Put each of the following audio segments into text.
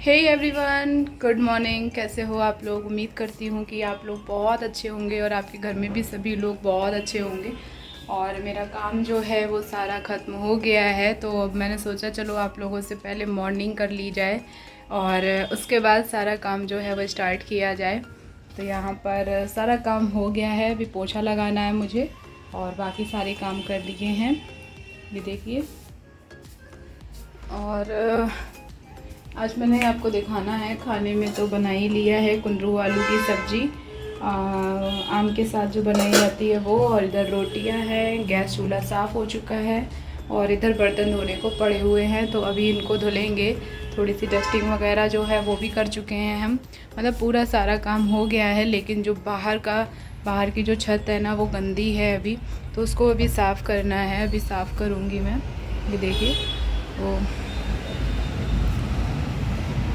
Hey everyone, good morning. कैसे हो आप लोग? उम्मीद करती हूँ कि आप लोग बहुत अच्छे होंगे और आपके घर में भी सभी लोग बहुत अच्छे होंगे। और मेरा काम जो है वो सारा ख़त्म हो गया है, तो अब मैंने सोचा चलो आप लोगों से पहले मॉर्निंग कर ली जाए और उसके बाद सारा काम जो है वो स्टार्ट किया जाए। तो यहाँ पर सारा काम हो गया है, अभी पोछा लगाना है मुझे और बाकी सारे काम कर लिए हैं, ये देखिए। और आज मैंने आपको दिखाना है खाने में तो बना ही लिया है कुंदरू आलू की सब्ज़ी आम के साथ जो बनाई जाती है वो। और इधर रोटियां हैं, गैस चूल्हा साफ़ हो चुका है और इधर बर्तन धोने को पड़े हुए हैं, तो अभी इनको धुलेंगे। थोड़ी सी डस्टिंग वगैरह जो है वो भी कर चुके हैं हम, मतलब पूरा सारा काम हो गया है। लेकिन जो बाहर की जो छत है ना वो गंदी है अभी, तो उसको अभी साफ़ करना है, अभी साफ़ करूँगी मैं। ये देखिए वो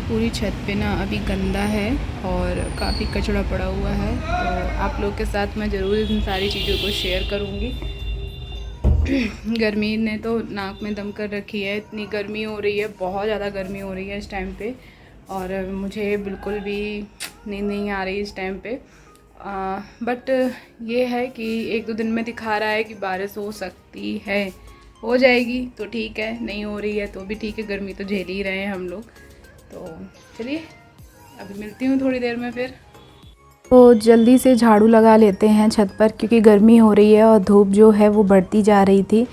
पूरी छत पे ना अभी गंदा है और काफ़ी कचरा पड़ा हुआ है, तो आप लोग के साथ मैं ज़रूर इन सारी चीज़ों को शेयर करूँगी। गर्मी ने तो नाक में दम कर रखी है, इतनी गर्मी हो रही है, बहुत ज़्यादा गर्मी हो रही है इस टाइम पे। और मुझे बिल्कुल भी नींद नहीं आ रही इस टाइम पे। बट ये है कि 1-2 दिन में दिखा रहा है कि बारिश हो सकती है, हो जाएगी तो ठीक है, नहीं हो रही है तो भी ठीक है, गर्मी तो झेल ही रहे हैं हम लोग। तो चलिए अभी मिलती हूँ थोड़ी देर में फिर। तो जल्दी से झाड़ू लगा लेते हैं छत पर, क्योंकि गर्मी हो रही है और धूप जो है वो बढ़ती जा रही थी।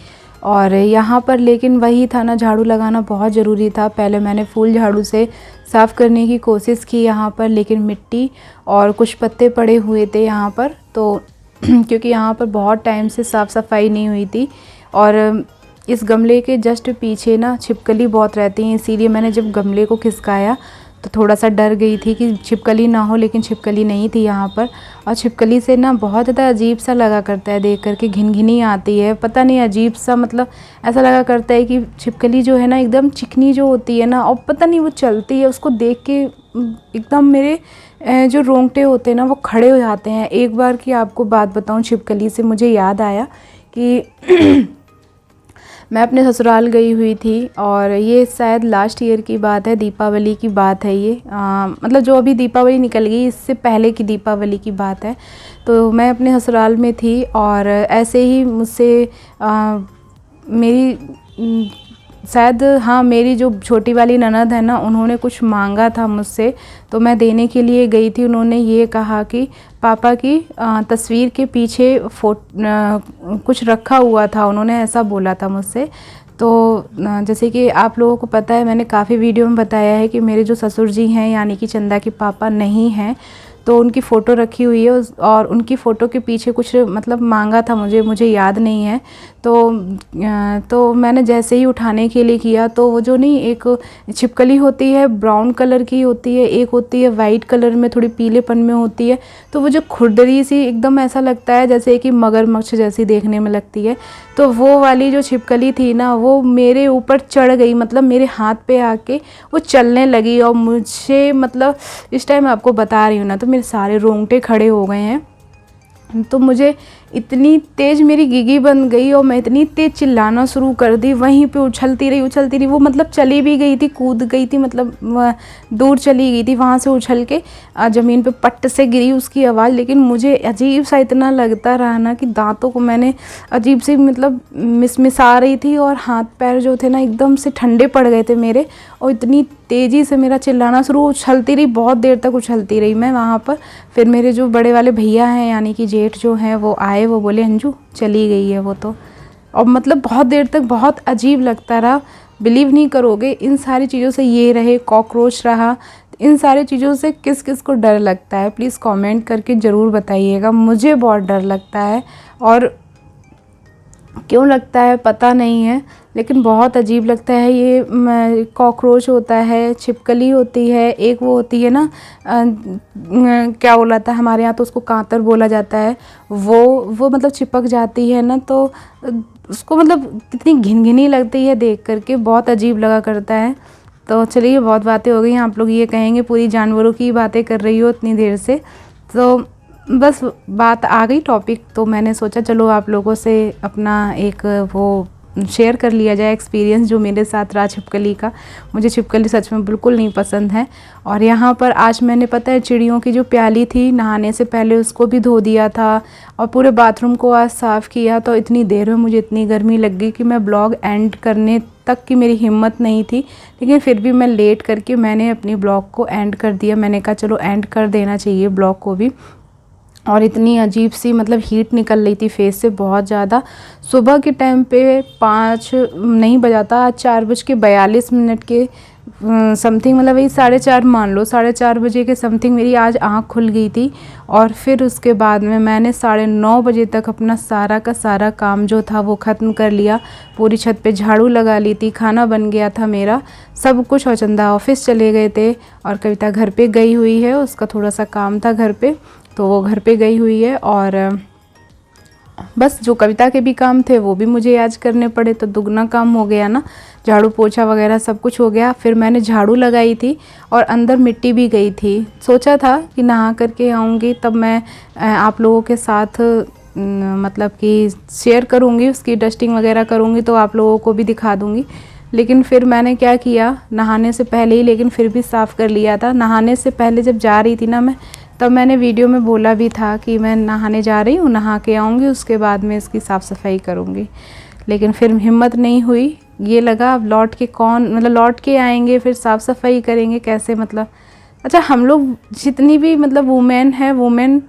और यहाँ पर लेकिन वही था ना, झाड़ू लगाना बहुत ज़रूरी था। पहले मैंने फुल झाड़ू से साफ़ करने की कोशिश की यहाँ पर, लेकिन मिट्टी और कुछ पत्ते पड़े हुए थे यहाँ पर, तो क्योंकि यहाँ पर बहुत टाइम से साफ़ सफाई नहीं हुई थी। और इस गमले के जस्ट पीछे ना छिपकली बहुत रहती हैं, इसीलिए मैंने जब गमले को खिसकाया तो थोड़ा सा डर गई थी कि छिपकली ना हो, लेकिन छिपकली नहीं थी यहाँ पर। और छिपकली से ना बहुत ज़्यादा अजीब सा लगा करता है, देख करके घिनघिनी आती है, पता नहीं अजीब सा, मतलब ऐसा लगा करता है कि छिपकली जो है ना एकदम चिकनी जो होती है ना, और पता नहीं वो चलती है, उसको देख के एकदम मेरे जो रोंगटे होते हैं ना वो खड़े हो जाते हैं। एक बार की आपको बात बताऊँ, छिपकली से मुझे याद आया कि मैं अपने ससुराल गई हुई थी, और ये शायद लास्ट ईयर की बात है, दीपावली की बात है ये। मतलब जो अभी दीपावली निकल गई इससे पहले की दीपावली की बात है। तो मैं अपने ससुराल में थी और ऐसे ही मुझसे मेरी शायद हाँ मेरी जो छोटी वाली ननद है ना, उन्होंने कुछ मांगा था मुझसे, तो मैं देने के लिए गई थी। उन्होंने ये कहा कि पापा की तस्वीर के पीछे कुछ रखा हुआ था, उन्होंने ऐसा बोला था मुझसे। तो जैसे कि आप लोगों को पता है, मैंने काफ़ी वीडियो में बताया है कि मेरे जो ससुर जी हैं यानी कि चंदा के पापा नहीं हैं, तो उनकी फ़ोटो रखी हुई है और उनकी फ़ोटो के पीछे कुछ मतलब मांगा था मुझे याद नहीं है। तो मैंने जैसे ही उठाने के लिए किया, तो वो जो नहीं एक छिपकली होती है ब्राउन कलर की होती है, एक होती है वाइट कलर में थोड़ी पीलेपन में होती है, तो वो जो खुरदरी सी एकदम ऐसा लगता है जैसे कि मगरमच्छ जैसी देखने में लगती है। तो वो वाली जो छिपकली थी ना, वो मेरे ऊपर चढ़ गई, मतलब मेरे हाथ पे आके वो चलने लगी। और मुझे मतलब इस टाइम आपको बता रही हूँ ना, तो मेरे सारे रोंगटे खड़े हो गए हैं। तो मुझे इतनी तेज़ मेरी गिगी बन गई और मैं इतनी तेज़ चिल्लाना शुरू कर दी, वहीं पे उछलती रही। वो मतलब चली भी गई थी, कूद गई थी, मतलब दूर चली गई थी, वहाँ से उछल के ज़मीन पे पट्ट से गिरी उसकी आवाज़। लेकिन मुझे अजीब सा इतना लगता रहा ना कि दांतों को मैंने अजीब सी मतलब मिसा रही थी, और हाथ पैर जो थे ना एकदम से ठंडे पड़ गए थे मेरे, और इतनी तेज़ी से मेरा चिल्लाना शुरू, उछलती रही, बहुत देर तक उछलती रही मैं वहाँ पर। फिर मेरे जो बड़े वाले भैया हैं यानी कि जेठ जो हैं, वो आए, वो बोले अंजू चली गई है वो तो। और मतलब बहुत देर तक बहुत अजीब लगता रहा, बिलीव नहीं करोगे। इन सारी चीज़ों से ये रहे, कॉकरोच रहा, इन सारी चीज़ों से किस किस को डर लगता है प्लीज़ कमेंट करके ज़रूर बताइएगा। मुझे बहुत डर लगता है, और क्यों लगता है पता नहीं है, लेकिन बहुत अजीब लगता है। ये कॉकरोच होता है, छिपकली होती है, एक वो होती है ना क्या बोला था हमारे यहाँ, तो उसको कांतर बोला जाता है। वो मतलब चिपक जाती है ना, तो उसको मतलब कितनी घिनघिनी लगती है देख करके, बहुत अजीब लगा करता है। तो चलिए बहुत बातें हो गई, आप लोग ये कहेंगे पूरी जानवरों की बातें कर रही हो इतनी देर से, तो बस बात आ गई टॉपिक, तो मैंने सोचा चलो आप लोगों से अपना एक वो शेयर कर लिया जाए एक्सपीरियंस जो मेरे साथ रहा छिपकली का। मुझे छिपकली सच में बिल्कुल नहीं पसंद है। और यहाँ पर आज मैंने पता है चिड़ियों की जो प्याली थी नहाने से पहले उसको भी धो दिया था और पूरे बाथरूम को आज साफ़ किया। तो इतनी देर में मुझे इतनी गर्मी लग गई कि मैं ब्लॉग एंड करने तक की मेरी हिम्मत नहीं थी, लेकिन फिर भी मैं लेट करके मैंने अपनी ब्लॉग को एंड कर दिया। मैंने कहा चलो एंड कर देना चाहिए ब्लॉग को भी। और इतनी अजीब सी मतलब हीट निकल रही थी फेस से बहुत ज़्यादा। सुबह के टाइम पे 5 नहीं बजा था, आज 4:42 के समथिंग, मतलब वही 4:30 मान लो, 4:30 बजे के समथिंग मेरी आज आँख खुल गई थी। और फिर उसके बाद में मैंने 9:30 बजे तक अपना सारा का सारा काम जो था वो ख़त्म कर लिया। पूरी छत पे झाड़ू लगा ली थी, खाना बन गया था मेरा सब कुछ। और चंदा ऑफिस चले गए थे और कविता घर पे गई हुई है, उसका थोड़ा सा काम था घर पे तो वो घर पे गई हुई है। और बस जो कविता के भी काम थे वो भी मुझे आज करने पड़े, तो दुगना काम हो गया ना। झाड़ू पोछा वगैरह सब कुछ हो गया। फिर मैंने झाड़ू लगाई थी और अंदर मिट्टी भी गई थी। सोचा था कि नहा करके आऊँगी तब मैं आप लोगों के साथ मतलब कि शेयर करूँगी, उसकी डस्टिंग वगैरह करूँगी तो आप लोगों को भी दिखा दूँगी। लेकिन फिर मैंने क्या किया, नहाने से पहले ही लेकिन फिर भी साफ़ कर लिया था। नहाने से पहले जब जा रही थी ना मैं, तब मैंने वीडियो में बोला भी था कि मैं नहाने जा रही हूँ, नहा के आऊँगी उसके बाद में इसकी साफ़ सफाई करूँगी। लेकिन फिर हिम्मत नहीं हुई, ये लगा अब लौट के कौन, मतलब लौट के आएंगे फिर साफ़ सफाई करेंगे कैसे, मतलब अच्छा हम लोग जितनी भी मतलब वुमेन है, वुमेन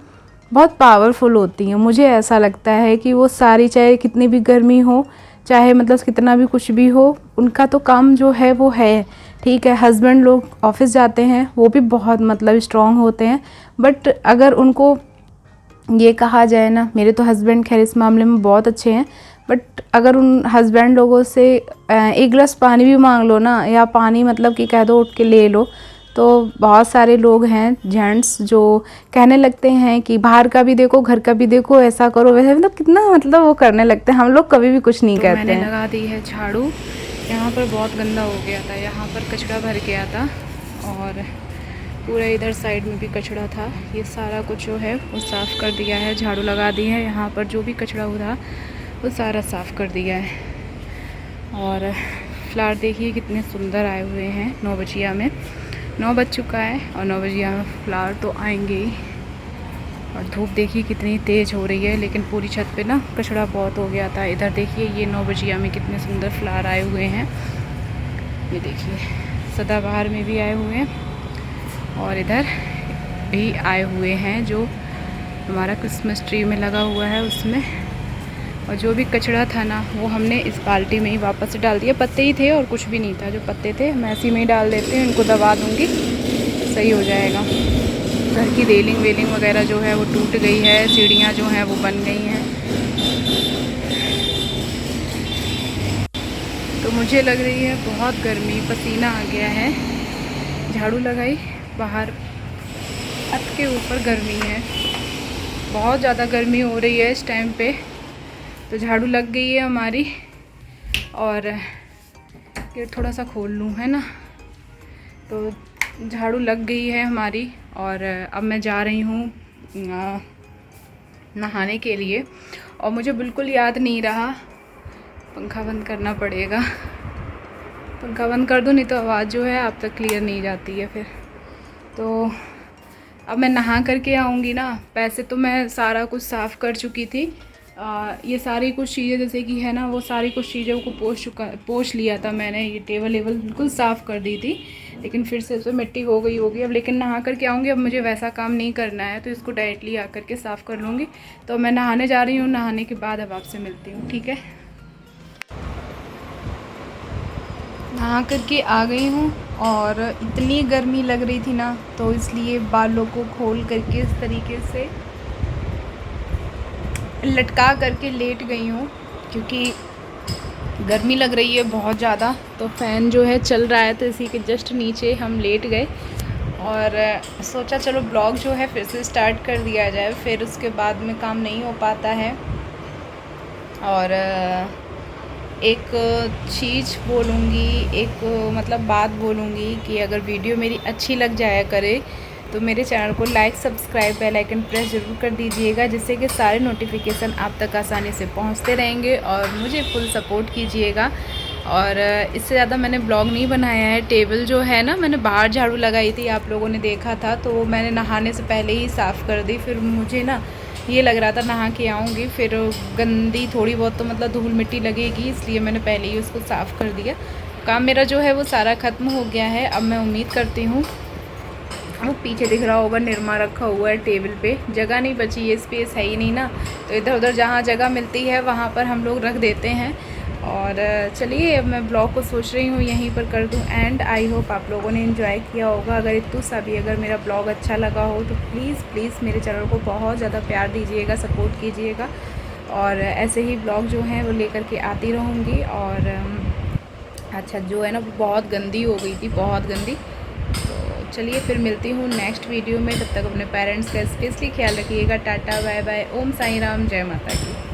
बहुत पावरफुल होती हैं। मुझे ऐसा लगता है कि वो सारी चाहे कितनी भी गर्मी हो, चाहे मतलब कितना भी कुछ भी हो, उनका तो काम जो है वो है। ठीक है, हस्बैंड लोग ऑफिस जाते हैं वो भी बहुत मतलब स्ट्रॉन्ग होते हैं, बट अगर उनको ये कहा जाए ना, मेरे तो हस्बैंड खैर इस मामले में बहुत अच्छे हैं, बट अगर उन हस्बैंड लोगों से एक गिलास पानी भी मांग लो ना, या पानी मतलब कि कह दो उठ के ले लो, तो बहुत सारे लोग हैं जेंट्स जो कहने लगते हैं कि बाहर का भी देखो घर का भी देखो, ऐसा करो वैसे, मतलब कितना मतलब वो करने लगते हैं। हम लोग कभी भी कुछ नहीं कहते हैं। मैंने लगा दी है झाड़ू, यहाँ पर बहुत गंदा हो गया था, यहाँ पर कचरा भर गया था और पूरा इधर साइड में भी कचरा था। ये सारा कुछ जो है वो साफ़ कर दिया है, झाड़ू लगा दी है। यहाँ पर जो भी कचरा था वो सारा साफ़ कर दिया है। और फ्लावर देखिए कितने सुंदर आए हुए हैं 9 बजिया में। 9 बज चुका है और 9 बजिया में फ्लावर तो आएंगे ही। और धूप देखिए कितनी तेज़ हो रही है, लेकिन पूरी छत पे ना कचरा बहुत हो गया था। इधर देखिए ये 9 बजिया में कितने सुंदर फ्लावर आए हुए हैं। ये देखिए सदाबहार में भी आए हुए हैं और इधर भी आए हुए हैं जो हमारा क्रिसमस ट्री में लगा हुआ है उसमें। और जो भी कचरा था ना वो हमने इस बाल्टी में ही वापस से डाल दिया। पत्ते ही थे और कुछ भी नहीं था, जो पत्ते थे मैं ऐसे में ही डाल देते हैं, इनको दबा दूँगी सही हो जाएगा। घर की रेलिंग वेलिंग वगैरह जो है वो टूट गई है, सीढ़ियाँ जो हैं वो बन गई हैं। तो मुझे लग रही है बहुत गर्मी, पसीना आ गया है। झाड़ू लगाई, बाहर छत के ऊपर गर्मी है, बहुत ज़्यादा गर्मी हो रही है इस टाइम पे। तो झाड़ू लग गई है हमारी और ये थोड़ा सा खोल लूँ है ना, तो झाड़ू लग गई है हमारी। और अब मैं जा रही हूँ नहाने के लिए और मुझे बिल्कुल याद नहीं रहा, पंखा बंद करना पड़ेगा। पंखा बंद कर दूँ नहीं तो आवाज़ जो है आप तक क्लियर नहीं जाती है फिर। तो अब मैं नहा करके आऊँगी ना। वैसे तो मैं सारा कुछ साफ़ कर चुकी थी, ये सारी कुछ चीज़ें जैसे कि है ना वो सारी कुछ चीज़ों को पोंछ लिया था मैंने। ये टेबल बिल्कुल साफ़ कर दी थी, लेकिन फिर से उसमें मिट्टी हो गई होगी। अब लेकिन नहा करके आऊँगी, अब मुझे वैसा काम नहीं करना है, तो इसको डायरेक्टली आ करके साफ़ कर लूँगी। तो मैं नहाने जा रही हूँ, नहाने के बाद अब आपसे मिलती हूँ, ठीक है। नहा करके आ गई हूँ और इतनी गर्मी लग रही थी ना, तो इसलिए बालों को खोल करके इस तरीके से लटका करके लेट गई हूँ, क्योंकि गर्मी लग रही है बहुत ज़्यादा। तो फ़ैन जो है चल रहा है, तो इसी के जस्ट नीचे हम लेट गए और सोचा चलो ब्लॉग जो है फिर से स्टार्ट कर दिया जाए, फिर उसके बाद में काम नहीं हो पाता है। और एक चीज़ बोलूँगी, एक मतलब बात बोलूँगी कि अगर वीडियो मेरी अच्छी लग जाया करे तो मेरे चैनल को like, subscribe, bell icon press ज़रूर कर दीजिएगा, जिससे कि सारे नोटिफिकेशन आप तक आसानी से पहुंचते रहेंगे और मुझे फुल सपोर्ट कीजिएगा। और इससे ज़्यादा मैंने ब्लॉग नहीं बनाया है। टेबल जो है ना, मैंने बाहर झाड़ू लगाई थी, आप लोगों ने देखा था, तो मैंने नहाने से पहले ही साफ़ कर दी। फिर मुझे ना ये लग रहा था नहा के आऊँगी फिर गंदी थोड़ी बहुत तो मतलब धूल मिट्टी लगेगी, इसलिए मैंने पहले ही उसको साफ़ कर दिया। काम मेरा जो है वो सारा ख़त्म हो गया है। अब मैं उम्मीद करती हूँ, वो पीछे दिख रहा होगा निरमा रखा हुआ है टेबल पे, जगह नहीं बची है, स्पेस है ही नहीं ना, तो इधर उधर जहाँ जगह मिलती है वहाँ पर हम लोग रख देते हैं। और चलिए अब मैं ब्लॉग को सोच रही हूँ यहीं पर कर दूँ एंड। आई होप आप लोगों ने एंजॉय किया होगा। अगर इतना सा भी अगर मेरा ब्लॉग अच्छा लगा हो तो प्लीज़ मेरे चैनल को बहुत ज़्यादा प्यार दीजिएगा, सपोर्ट कीजिएगा। और ऐसे ही ब्लॉग जो हैं वो लेकर के आती रहूँगी। और अच्छा जो है ना बहुत गंदी हो गई थी, बहुत गंदी। तो चलिए फिर मिलती हूँ नेक्स्ट वीडियो में। तब तक अपने पेरेंट्स का स्पेशली ख्याल रखिएगा। टाटा, बाय बाय, ओम साई राम, जय माता की।